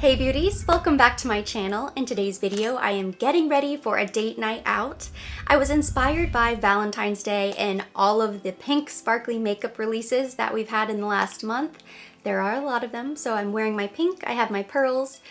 Hey beauties, welcome back to my channel. In today's video, I am getting ready for a date night out. I was inspired by Valentine's Day and all of the pink sparkly makeup releases that we've had in the last month. There are a lot of them, so I'm wearing my pink, I have my pearls.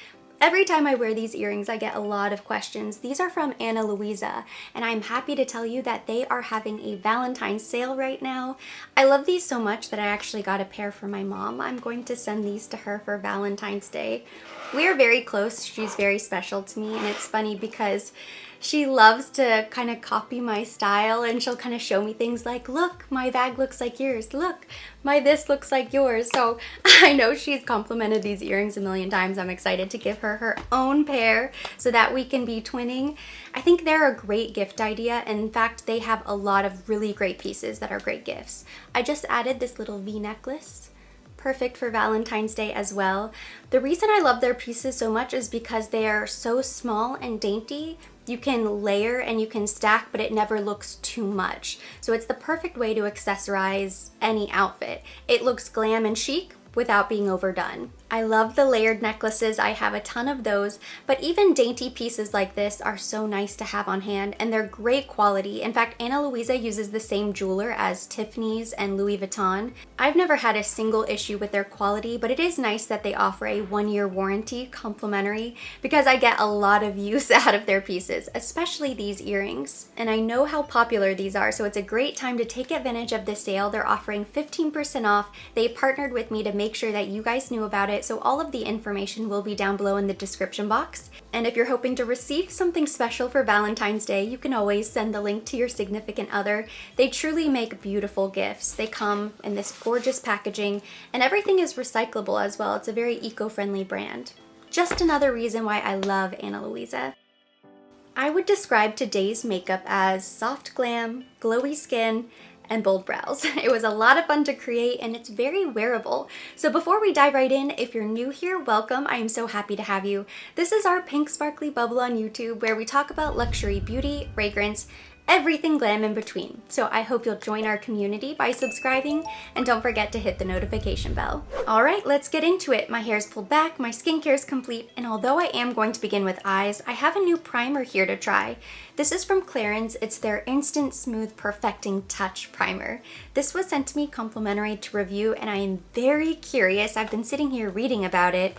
Every time I wear these earrings, I get a lot of questions. These are from Ana Luisa, and I'm happy to tell you that they are having a Valentine's sale right now. I love these so much that I actually got a pair for my mom. I'm going to send these to her for Valentine's Day. We are very close. She's very special to me, and it's funny because she loves to kind of copy my style, and she'll kind of show me things like, look, my bag looks like yours. Look, my this looks like yours. So I know she's complimented these earrings a million times. I'm excited to give her her own pair so that we can be twinning. I think they're a great gift idea. In fact, they have a lot of really great pieces that are great gifts. I just added this little V necklace. Perfect for Valentine's Day as well. The reason I love their pieces so much is because they are so small and dainty. You can layer and you can stack, but it never looks too much. So it's the perfect way to accessorize any outfit. It looks glam and chic without being overdone. I love the layered necklaces. I have a ton of those, but even dainty pieces like this are so nice to have on hand, and they're great quality. In fact, Ana Luisa uses the same jeweler as Tiffany's and Louis Vuitton. I've never had a single issue with their quality, but it is nice that they offer a 1-year warranty complimentary because I get a lot of use out of their pieces, especially these earrings. And I know how popular these are, so it's a great time to take advantage of the sale. They're offering 15% off. They partnered with me to make sure that you guys knew about it, so all of the information will be down below in the description box. And if you're hoping to receive something special for Valentine's Day, you can always send the link to your significant other. They truly make beautiful gifts. They come in this gorgeous packaging, and everything is recyclable as well. It's a very eco-friendly brand. Just another reason why I love Ana Luisa. I would describe today's makeup as soft glam, glowy skin, and bold brows. It was a lot of fun to create, and it's very wearable. So before we dive right in, if you're new here, welcome. I am so happy to have you. This is our Pink Sparkly Bubble on YouTube, where we talk about luxury beauty, fragrance, everything glam in between. So I hope you'll join our community by subscribing, and don't forget to hit the notification bell. All right, let's get into it. My hair's pulled back, my skincare is complete, and although I am going to begin with eyes, I have a new primer here to try. This is from Clarins. It's their Instant Smooth Perfecting Touch Primer. This was sent to me complimentary to review, and I am very curious. I've been sitting here reading about it.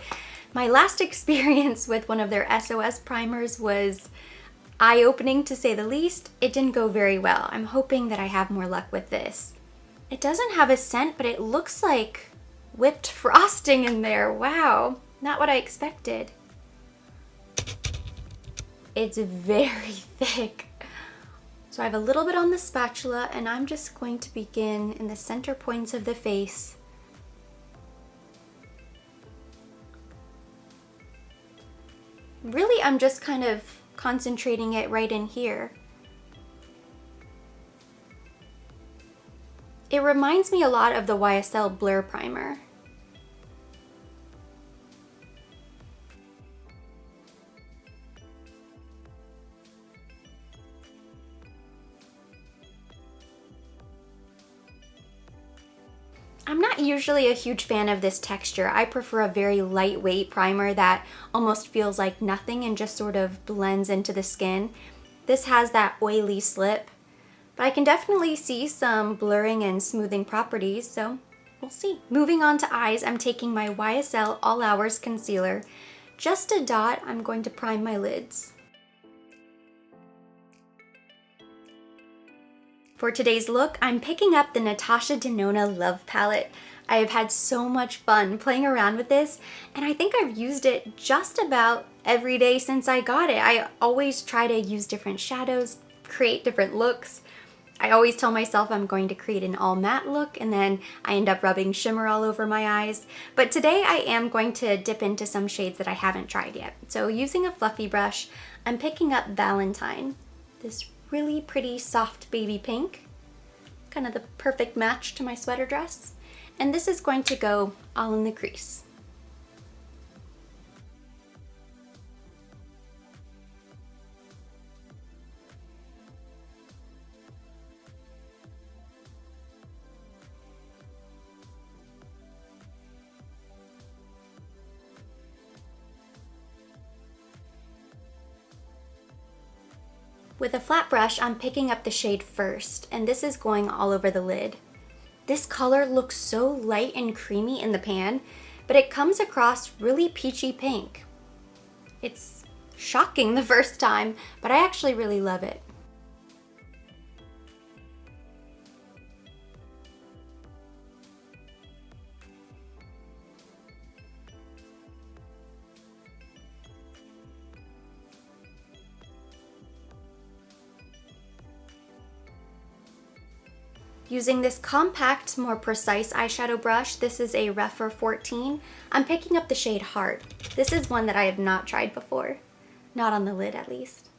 My last experience with one of their SOS primers was eye-opening, to say the least. It didn't go very well. I'm hoping that I have more luck with this. It doesn't have a scent, but it looks like whipped frosting in there. Wow, not what I expected. It's very thick. So I have a little bit on the spatula, and I'm just going to begin in the center points of the face. Really, I'm just kind of concentrating it right in here. It reminds me a lot of the YSL Blur Primer. I'm not usually a huge fan of this texture. I prefer a very lightweight primer that almost feels like nothing and just sort of blends into the skin. This has that oily slip, but I can definitely see some blurring and smoothing properties, so we'll see. Moving on to eyes, I'm taking my YSL All Hours Concealer. Just a dot, I'm going to prime my lids. For today's look, I'm picking up the Natasha Denona Love Palette. I have had so much fun playing around with this, and I think I've used it just about every day since I got it. I always try to use different shadows, create different looks. I always tell myself I'm going to create an all matte look, and then I end up rubbing shimmer all over my eyes. But today I am going to dip into some shades that I haven't tried yet. So using a fluffy brush, I'm picking up Valentine, this really pretty soft baby pink, kind of the perfect match to my sweater dress. And this is going to go all in the crease. With a flat brush, I'm picking up the shade First, and this is going all over the lid. This color looks so light and creamy in the pan, but it comes across really peachy pink. It's shocking the first time, but I actually really love it. Using this compact, more precise eyeshadow brush, this is a Rephr 14, I'm picking up the shade Heart. This is one that I have not tried before. Not on the lid, at least.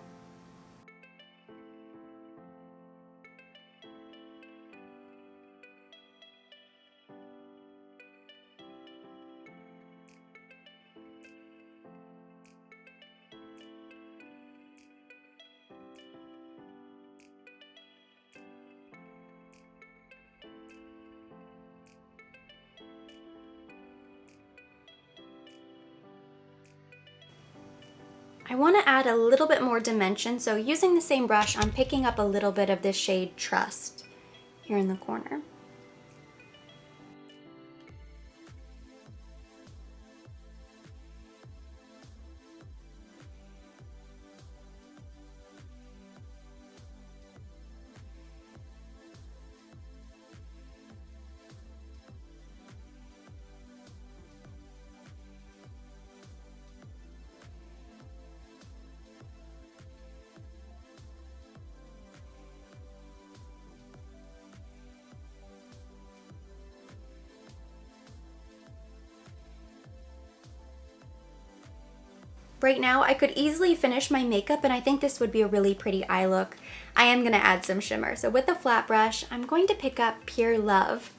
I want to add a little bit more dimension, so using the same brush, I'm picking up a little bit of this shade Trust here in the corner. Right now, I could easily finish my makeup, and I think this would be a really pretty eye look. I am going to add some shimmer. So with the flat brush, I'm going to pick up Pure Love.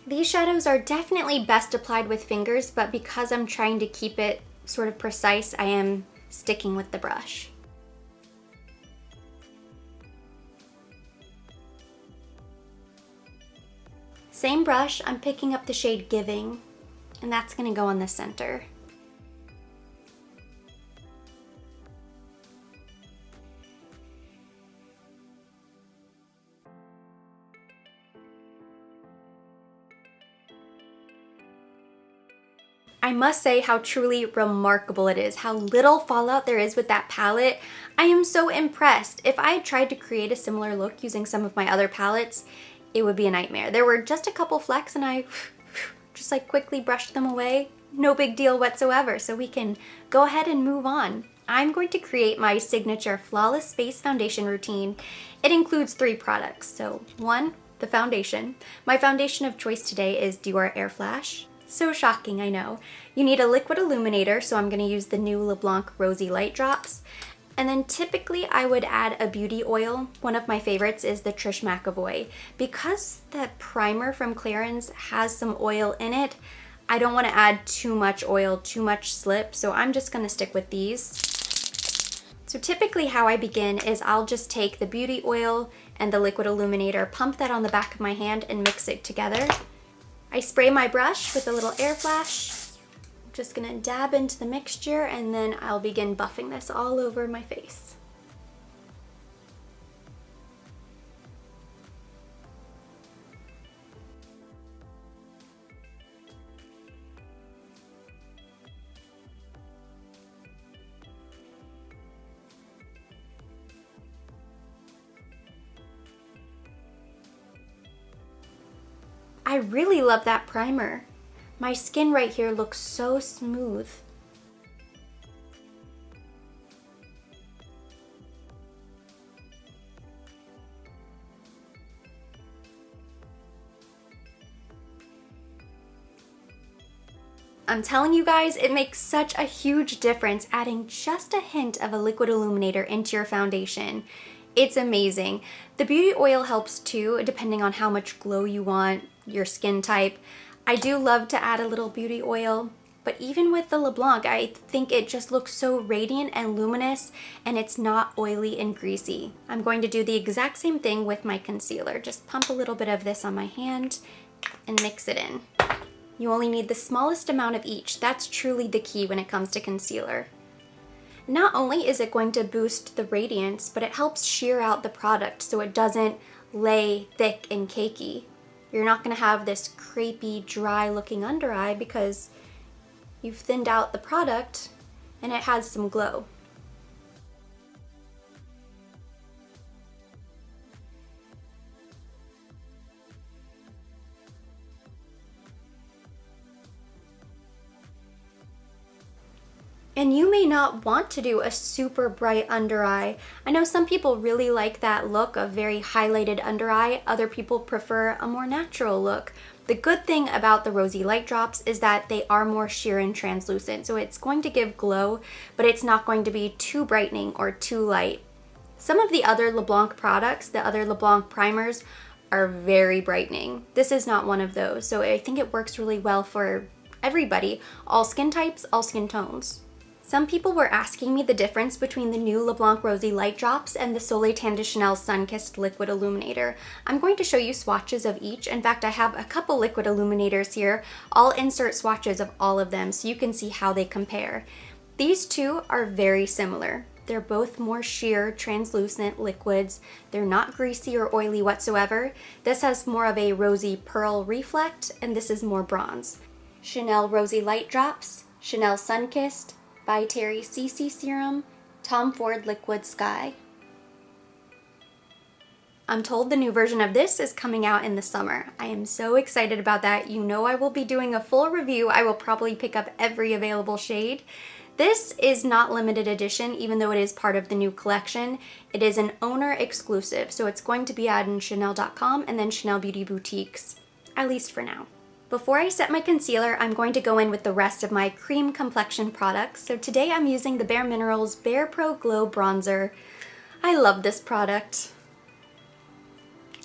These shadows are definitely best applied with fingers, but because I'm trying to keep it sort of precise, I am sticking with the brush. Same brush, I'm picking up the shade Giving, and that's going to go on the center. I must say how truly remarkable it is, how little fallout there is with that palette. I am so impressed. If I had tried to create a similar look using some of my other palettes, it would be a nightmare. There were just a couple flecks and I just like quickly brushed them away. No big deal whatsoever, so we can go ahead and move on. I'm going to create my signature Flawless Face Foundation routine. It includes 3 products. So 1, the foundation. My foundation of choice today is Dior Air Flash. So shocking, I know. You need a liquid illuminator, so I'm going to use the new LeBlanc Rosy Light Drops. And then typically I would add a beauty oil. One of my favorites is the Trish McEvoy. Because that primer from Clarins has some oil in it, I don't want to add too much oil, too much slip, so I'm just going to stick with these. So typically how I begin is I'll just take the beauty oil and the liquid illuminator, pump that on the back of my hand and mix it together. I spray my brush with a little air flash. Just gonna dab into the mixture and then I'll begin buffing this all over my face. I really love that primer. My skin right here looks so smooth. I'm telling you guys, it makes such a huge difference adding just a hint of a liquid illuminator into your foundation. It's amazing. The beauty oil helps too, depending on how much glow you want, your skin type. I do love to add a little beauty oil, but even with the LeBlanc, I think it just looks so radiant and luminous, and it's not oily and greasy. I'm going to do the exact same thing with my concealer. Just pump a little bit of this on my hand and mix it in. You only need the smallest amount of each. That's truly the key when it comes to concealer. Not only is it going to boost the radiance, but it helps sheer out the product so it doesn't lay thick and cakey. You're not going to have this crepey, dry looking under eye because you've thinned out the product and it has some glow. And you may not want to do a super bright under eye. I know some people really like that look of very highlighted under eye. Other people prefer a more natural look. The good thing about the Rosy Light Drops is that they are more sheer and translucent, so it's going to give glow, but it's not going to be too brightening or too light. Some of the other LeBlanc products, the other LeBlanc primers, are very brightening. This is not one of those, so I think it works really well for everybody, all skin types, all skin tones. Some people were asking me the difference between the new LeBlanc Rosy Light Drops and the Soleil Tan de Chanel Sun-Kissed Liquid Illuminator. I'm going to show you swatches of each. In fact, I have a couple liquid illuminators here. I'll insert swatches of all of them so you can see how they compare. These two are very similar. They're both more sheer, translucent liquids. They're not greasy or oily whatsoever. This has more of a rosy pearl reflect, and this is more bronze. Chanel Rosy Light Drops, Chanel Sun-Kissed, by Terry CC Serum, Tom Ford Liquid Sky. I'm told the new version of this is coming out in the summer. I am so excited about that. You know I will be doing a full review. I will probably pick up every available shade. This is not limited edition, even though it is part of the new collection. It is an owner exclusive, so it's going to be out in Chanel.com and then Chanel Beauty Boutiques, at least for now. Before I set my concealer, I'm going to go in with the rest of my cream complexion products. So today I'm using the Bare Minerals Bare Pro Glow Bronzer. I love this product.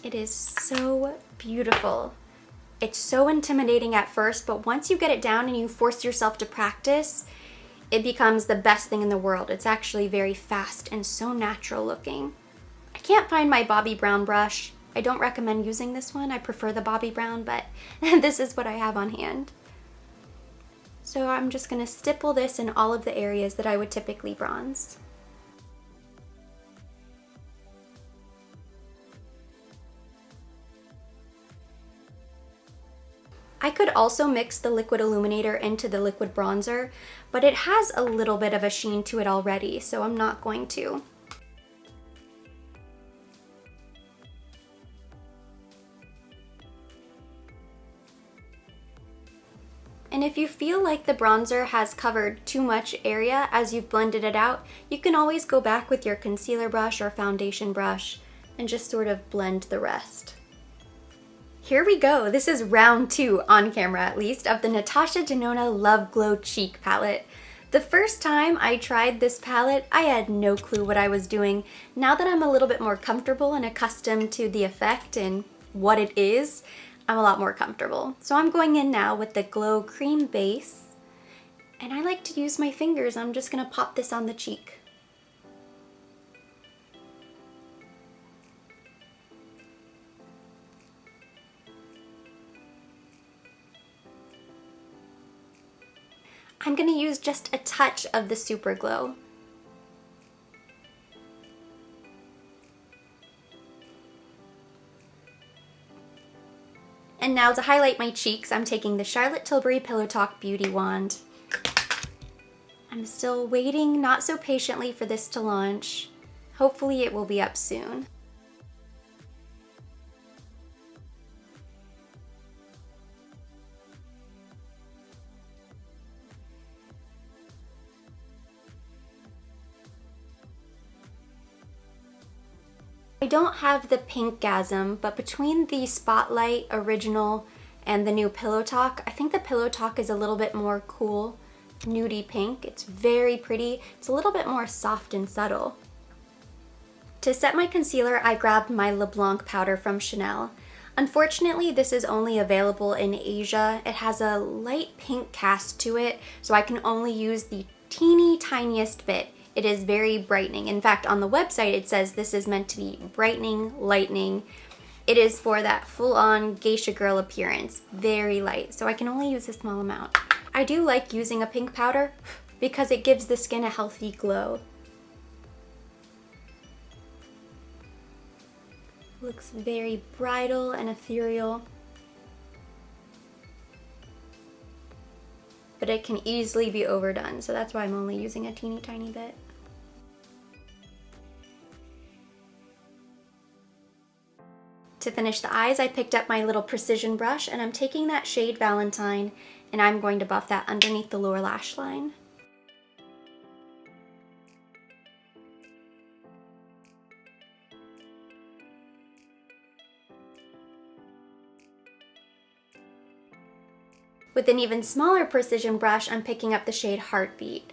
It is so beautiful. It's so intimidating at first, but once you get it down and you force yourself to practice, it becomes the best thing in the world. It's actually very fast and so natural looking. I can't find my Bobbi Brown brush. I don't recommend using this one. I prefer the Bobbi Brown, but this is what I have on hand. So I'm just going to stipple this in all of the areas that I would typically bronze. I could also mix the liquid illuminator into the liquid bronzer, but it has a little bit of a sheen to it already, so I'm not going to. And if you feel like the bronzer has covered too much area as you've blended it out, you can always go back with your concealer brush or foundation brush and just sort of blend the rest. Here we go. This is round 2, on camera at least, of the Natasha Denona Love Glow Cheek palette. The first time I tried this palette, I had no clue what I was doing. Now that I'm a little bit more comfortable and accustomed to the effect and what it is, I'm a lot more comfortable. So I'm going in now with the Glow Cream Base, and I like to use my fingers. I'm just gonna pop this on the cheek. I'm gonna use just a touch of the Super Glow. And now to highlight my cheeks, I'm taking the Charlotte Tilbury Pillow Talk Beauty Wand. I'm still waiting, not so patiently, for this to launch. Hopefully it will be up soon. I don't have the Pinkgasm, but between the Spotlight Original and the new Pillow Talk, I think the Pillow Talk is a little bit more cool, nudie pink. It's very pretty. It's a little bit more soft and subtle. To set my concealer, I grabbed my LeBlanc powder from Chanel. Unfortunately, this is only available in Asia. It has a light pink cast to it, so I can only use the teeny tiniest bit. It is very brightening. In fact, on the website it says this is meant to be brightening, lightening. It is for that full-on geisha girl appearance, very light, so I can only use a small amount. I do like using a pink powder because it gives the skin a healthy glow. Looks very bridal and ethereal, but it can easily be overdone, so that's why I'm only using a teeny tiny bit. To finish the eyes, I picked up my little precision brush, and I'm taking that shade Valentine, and I'm going to buff that underneath the lower lash line. With an even smaller precision brush, I'm picking up the shade Heartbeat,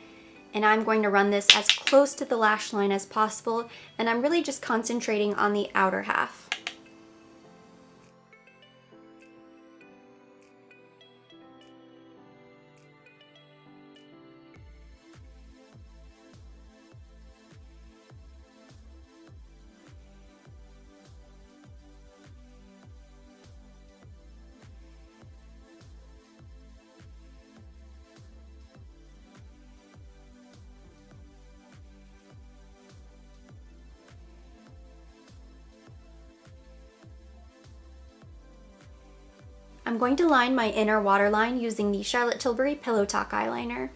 and I'm going to run this as close to the lash line as possible, and I'm really just concentrating on the outer half. I'm going to line my inner waterline using the Charlotte Tilbury Pillow Talk eyeliner.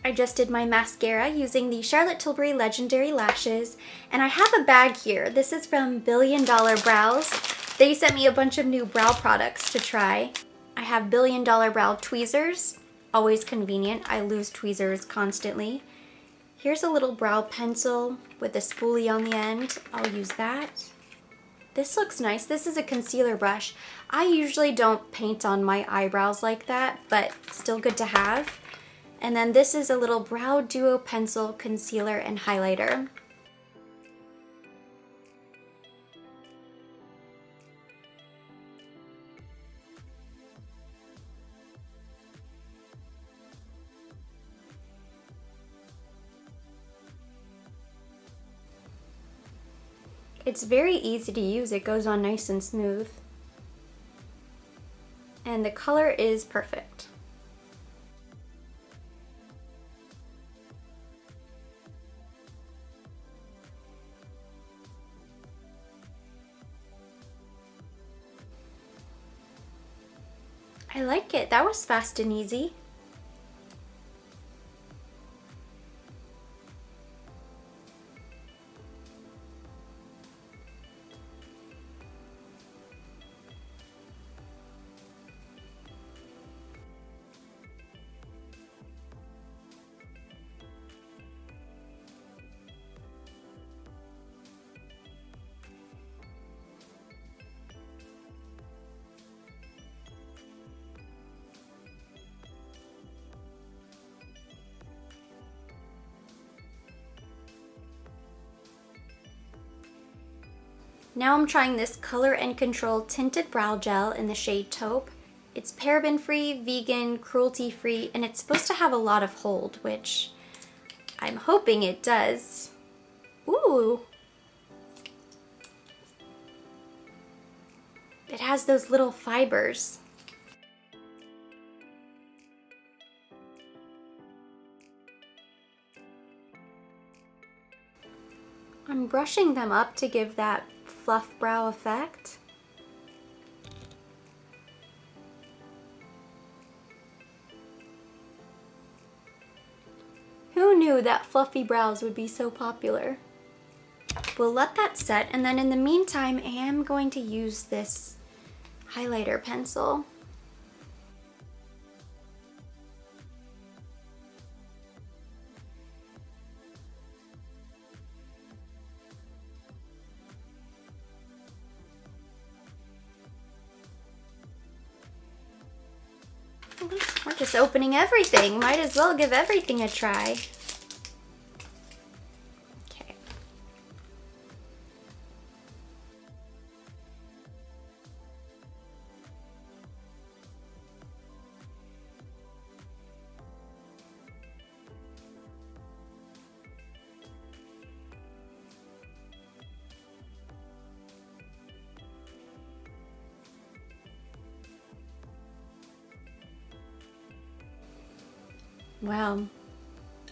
I just did my mascara using the Charlotte Tilbury Legendary Lashes, and I have a bag here. This is from Billion Dollar Brows. They sent me a bunch of new brow products to try. I have Billion Dollar Brow tweezers, always convenient. I lose tweezers constantly. Here's a little brow pencil with a spoolie on the end. I'll use that. This looks nice. This is a concealer brush. I usually don't paint on my eyebrows like that, but still good to have. And then this is a little brow duo pencil, concealer, and highlighter. It's very easy to use. It goes on nice and smooth. And the color is perfect. I like it. That was fast and easy. Now I'm trying this Color and Control Tinted Brow Gel in the shade Taupe. It's paraben-free, vegan, cruelty-free, and it's supposed to have a lot of hold, which I'm hoping it does. Ooh! It has those little fibers. I'm brushing them up to give that fluff brow effect. Who knew that fluffy brows would be so popular? We'll let that set, and then in the meantime, I am going to use this highlighter pencil. Just opening everything. Might as well give everything a try. Okay. Wow,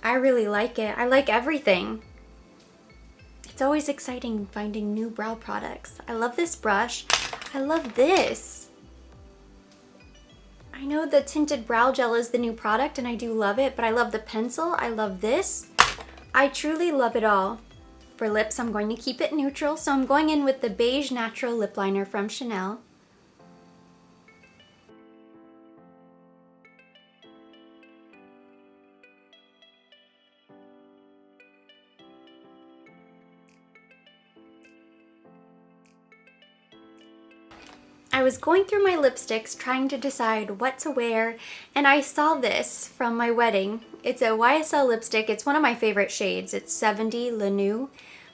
I really like it. I like everything. It's always exciting finding new brow products. I love this brush. I love this. I know the tinted brow gel is the new product and I do love it, but I love the pencil. I love this. I truly love it all. For lips, I'm going to keep it neutral, so I'm going in with the Beige Natural Lip Liner from Chanel. I was going through my lipsticks trying to decide what to wear, and I saw this from my wedding. It's a YSL lipstick. It's one of my favorite shades. It's 70 La Nuit,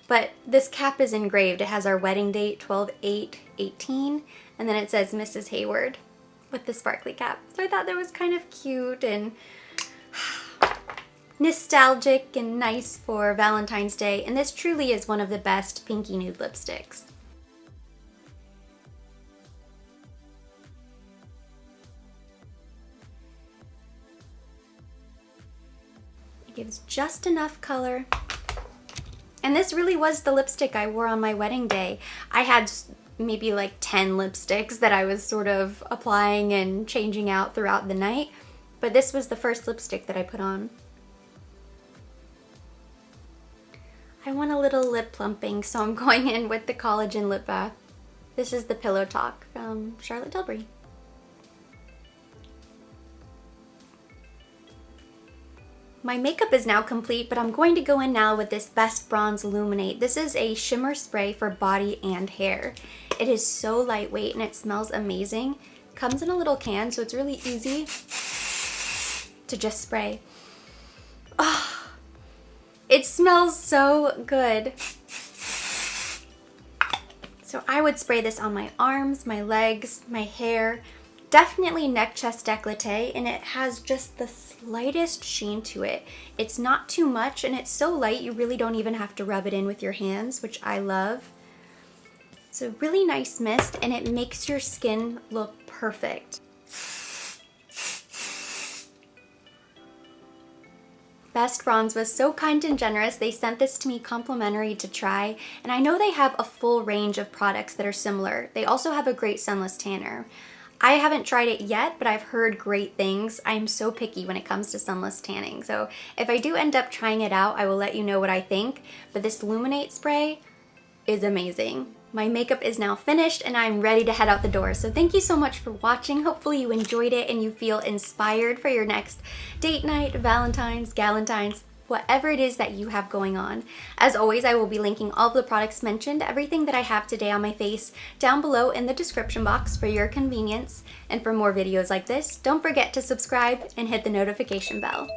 but this cap is engraved. It has our wedding date, 12/8/18, and then it says Mrs. Hayward with the sparkly cap. So I thought that was kind of cute and nostalgic and nice for Valentine's Day, and this truly is one of the best pinky nude lipsticks. Gives just enough color. And this really was the lipstick I wore on my wedding day. I had maybe like 10 lipsticks that I was sort of applying and changing out throughout the night, but this was the first lipstick that I put on. I want a little lip plumping, so I'm going in with the Collagen Lip Bath. This is the Pillow Talk from Charlotte Tilbury. My makeup is now complete, but I'm going to go in now with this Best Bronze Illuminate. This is a shimmer spray for body and hair. It is so lightweight and it smells amazing. Comes in a little can, so it's really easy to just spray. Oh, it smells so good. So I would spray this on my arms, my legs, my hair. Definitely neck, chest, décolleté, and it has just the slightest sheen to it. It's not too much, and it's so light you really don't even have to rub it in with your hands, which I love. It's a really nice mist, and it makes your skin look perfect. Best Bronze was so kind and generous. They sent this to me complimentary to try, and I know they have a full range of products that are similar. They also have a great sunless tanner. I haven't tried it yet, but I've heard great things. I'm so picky when it comes to sunless tanning. So if I do end up trying it out, I will let you know what I think. But this Illuminate spray is amazing. My makeup is now finished and I'm ready to head out the door. So thank you so much for watching. Hopefully you enjoyed it and you feel inspired for your next date night, Valentine's, Galentine's, whatever it is that you have going on. As always, I will be linking all of the products mentioned, everything that I have today on my face, down below in the description box for your convenience. And for more videos like this, don't forget to subscribe and hit the notification bell.